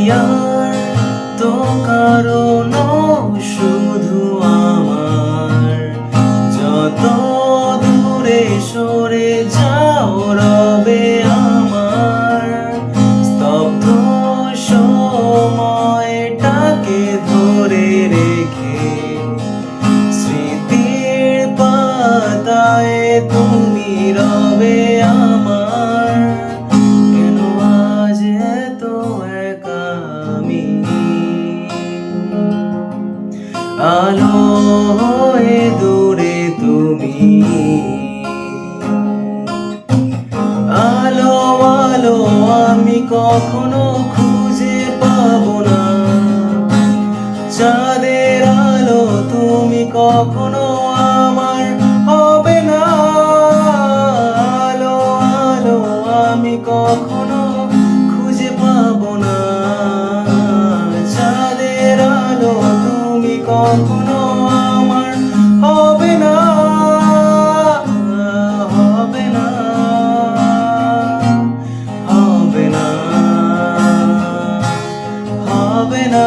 আর তো কারণ শুধু আমার, যত দূরে সরে যাও রবে আমার স্তব্ধ সময়টাকে ধরে রেখে। স্মৃতির পাতায় তুমি রবে আমার, কেন আজ এত একা আমি। আলো হয়ে দূরে তুমি, আলো আলো আমি কখনো খুঁজে পাবো না। চাঁদের আলো তুমি কখনো আমার হবে না। আলো আলো আমি কখনো খুঁজে পাবো না। চাঁদের আলো তুমি কখনো আমার হবে না, হবে না, হবে না, হবে না।